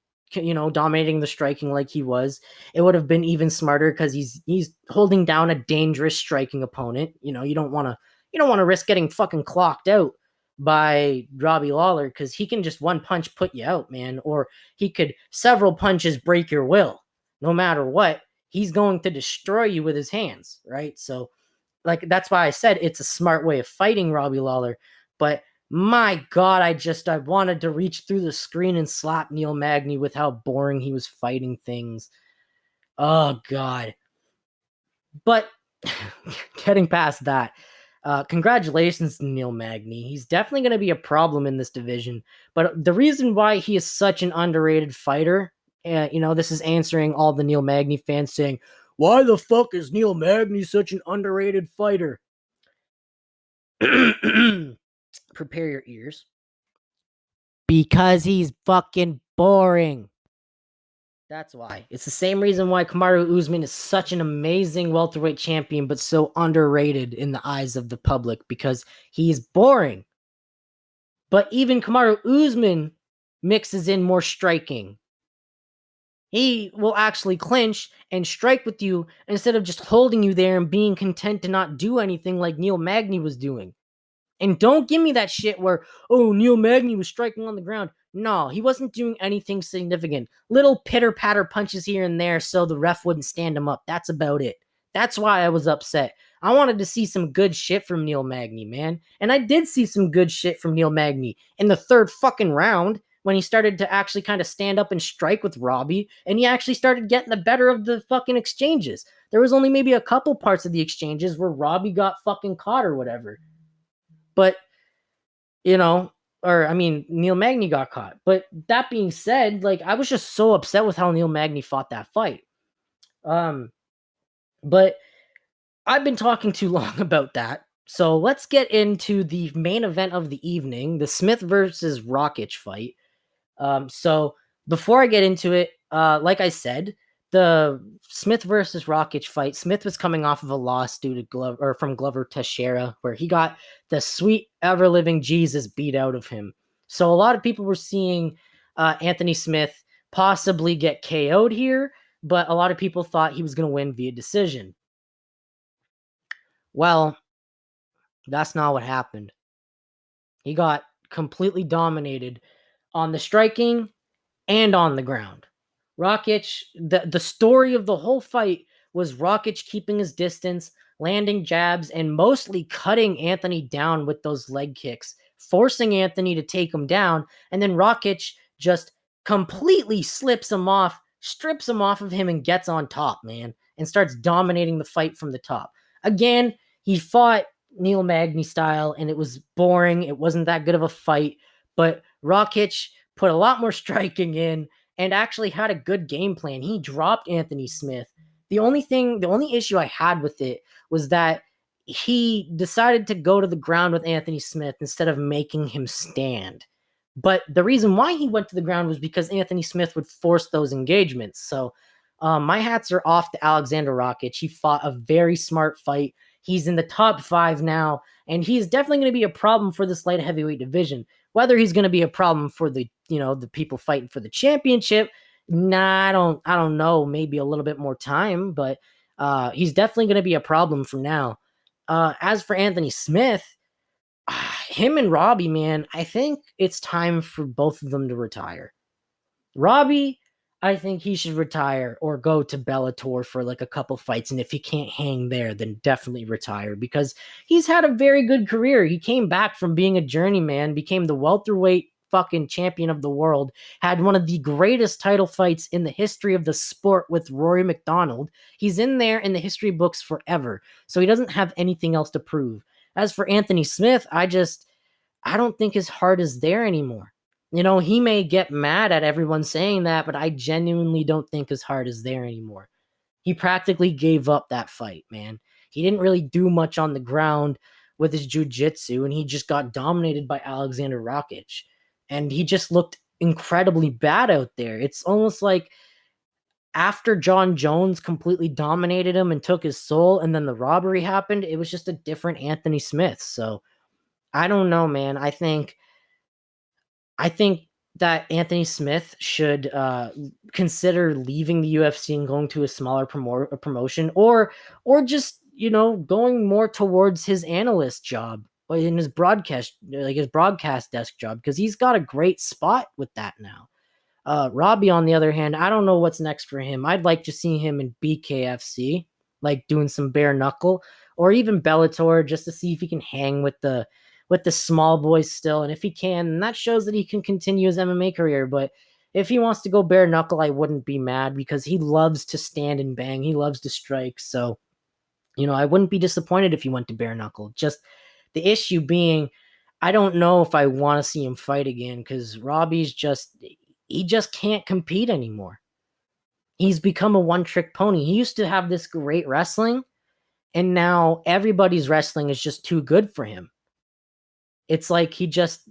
dominating the striking like he was, it would have been even smarter, because he's holding down a dangerous striking opponent. You don't want to risk getting fucking clocked out by Robbie Lawler, because he can just one punch put you out, man, or he could several punches break your will. No matter what, he's going to destroy you with his hands, right? So, that's why I said it's a smart way of fighting Robbie Lawler. But my God, I wanted to reach through the screen and slap Neil Magny with how boring he was fighting things. Oh, God. But getting past that, congratulations to Neil Magny. He's definitely going to be a problem in this division. But the reason why he is such an underrated fighter, this is answering all the Neil Magny fans saying, why the fuck is Neil Magny such an underrated fighter? Prepare your ears. Because he's fucking boring. That's why. It's the same reason why Kamaru Uzman is such an amazing welterweight champion, but so underrated in the eyes of the public, because he's boring. But even Kamaru Uzman mixes in more striking. He will actually clinch and strike with you instead of just holding you there and being content to not do anything like Neil Magny was doing. And don't give me that shit where, oh, Neil Magny was striking on the ground. No, he wasn't doing anything significant. Little pitter-patter punches here and there so the ref wouldn't stand him up. That's about it. That's why I was upset. I wanted to see some good shit from Neil Magny, man. And I did see some good shit from Neil Magny in the third fucking round when he started to actually kind of stand up and strike with Robbie, and he actually started getting the better of the fucking exchanges. There was only maybe a couple parts of the exchanges where Robbie got fucking caught or whatever. But, Neil Magny got caught. But that being said, like, I was just so upset with how Neil Magny fought that fight. But I've been talking too long about that. So let's get into the main event of the evening, the Smith versus Rockach fight. So before I get into it, like I said, the Smith versus Rockach fight, Smith was coming off of a loss due to from Glover Teixeira, where he got the sweet ever living Jesus beat out of him. So a lot of people were seeing Anthony Smith possibly get KO'd here, but a lot of people thought he was going to win via decision. Well, that's not what happened. He got completely dominated on the striking and on the ground. Rockach, the story of the whole fight was Rockach keeping his distance, landing jabs, and mostly cutting Anthony down with those leg kicks, forcing Anthony to take him down, and then Rockach just completely slips him off, strips him off of him, and gets on top, man, and starts dominating the fight from the top. Again, he fought Neil Magny style, and it was boring. It wasn't that good of a fight, but Rockach put a lot more striking in and actually had a good game plan. He dropped Anthony Smith. The only issue I had with it was that he decided to go to the ground with Anthony Smith instead of making him stand. But the reason why he went to the ground was because Anthony Smith would force those engagements. So my hats are off to Alexander Rockach. He fought a very smart fight. He's in the top 5 now, and he's definitely going to be a problem for this light heavyweight division. Whether he's going to be a problem for the people fighting for the championship, I don't know. Maybe a little bit more time, but he's definitely going to be a problem for now. As for Anthony Smith, him and Robbie, man, I think it's time for both of them to retire. Robbie, I think he should retire or go to Bellator for like a couple fights. And if he can't hang there, then definitely retire, because he's had a very good career. He came back from being a journeyman, became the welterweight fucking champion of the world, had one of the greatest title fights in the history of the sport with Rory McDonald. He's in there in the history books forever. So he doesn't have anything else to prove. As for Anthony Smith, I don't think his heart is there anymore. He may get mad at everyone saying that, but I genuinely don't think his heart is there anymore. He practically gave up that fight, man. He didn't really do much on the ground with his jiu-jitsu, and he just got dominated by Alexander Rockach. And he just looked incredibly bad out there. It's almost like after John Jones completely dominated him and took his soul, and then the robbery happened, it was just a different Anthony Smith. So I don't know, man. I think that Anthony Smith should consider leaving the UFC and going to a smaller promotion, or just going more towards his analyst job in his broadcast desk job, because he's got a great spot with that now. Robbie, on the other hand, I don't know what's next for him. I'd like to see him in BKFC, like doing some bare knuckle, or even Bellator, just to see if he can hang with the small boys still. And if he can, then that shows that he can continue his MMA career. But if he wants to go bare knuckle, I wouldn't be mad, because he loves to stand and bang. He loves to strike. So, I wouldn't be disappointed if he went to bare knuckle. Just the issue being, I don't know if I want to see him fight again, because Robbie's he just can't compete anymore. He's become a one-trick pony. He used to have this great wrestling, and now everybody's wrestling is just too good for him. It's like he just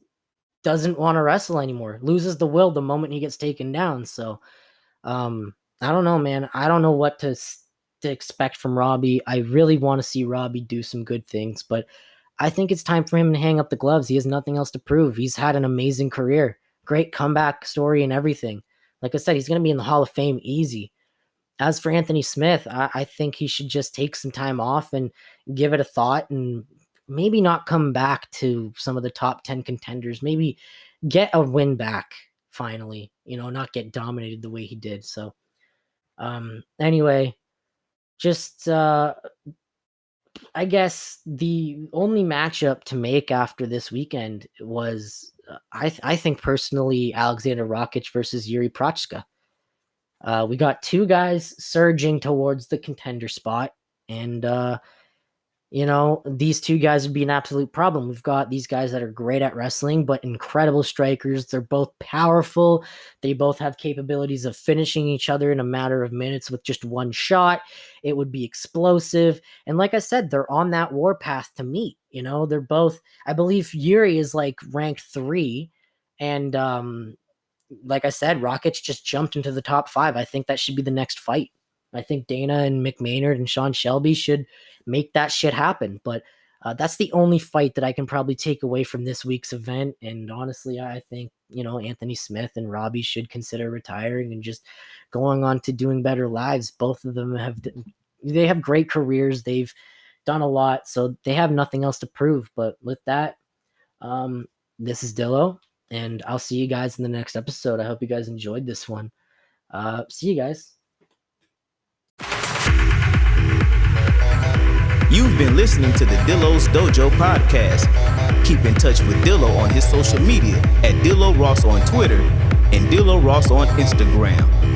doesn't want to wrestle anymore, loses the will the moment he gets taken down. So I don't know, man. I don't know what to expect from Robbie. I really want to see Robbie do some good things, but I think it's time for him to hang up the gloves. He has nothing else to prove. He's had an amazing career, great comeback story and everything. Like I said, he's going to be in the Hall of Fame easy. As for Anthony Smith, I think he should just take some time off and give it a thought and maybe not come back to some of the top 10 contenders, maybe get a win back finally, not get dominated the way he did. So anyway, just I guess the only matchup to make after this weekend was I think personally Alexander Rockach versus Yuri Prochazka. We got two guys surging towards the contender spot, and these two guys would be an absolute problem. We've got these guys that are great at wrestling, but incredible strikers. They're both powerful. They both have capabilities of finishing each other in a matter of minutes with just one shot. It would be explosive. And like I said, they're on that warpath to meet. They're both, I believe Yuri is like ranked 3. And like I said, Rockach just jumped into the top 5. I think that should be the next fight. I think Dana and Mick Maynard and Sean Shelby should make that shit happen. But that's the only fight that I can probably take away from this week's event. And honestly, I think, Anthony Smith and Robbie should consider retiring and just going on to doing better lives. Both of them they have great careers. They've done a lot, so they have nothing else to prove. But with that, this is Dillo, and I'll see you guys in the next episode. I hope you guys enjoyed this one. See you guys. You've been listening to the Dillo's Dojo podcast. Keep in touch with Dillo on his social media at Dillo Ross on Twitter and Dillo Ross on Instagram.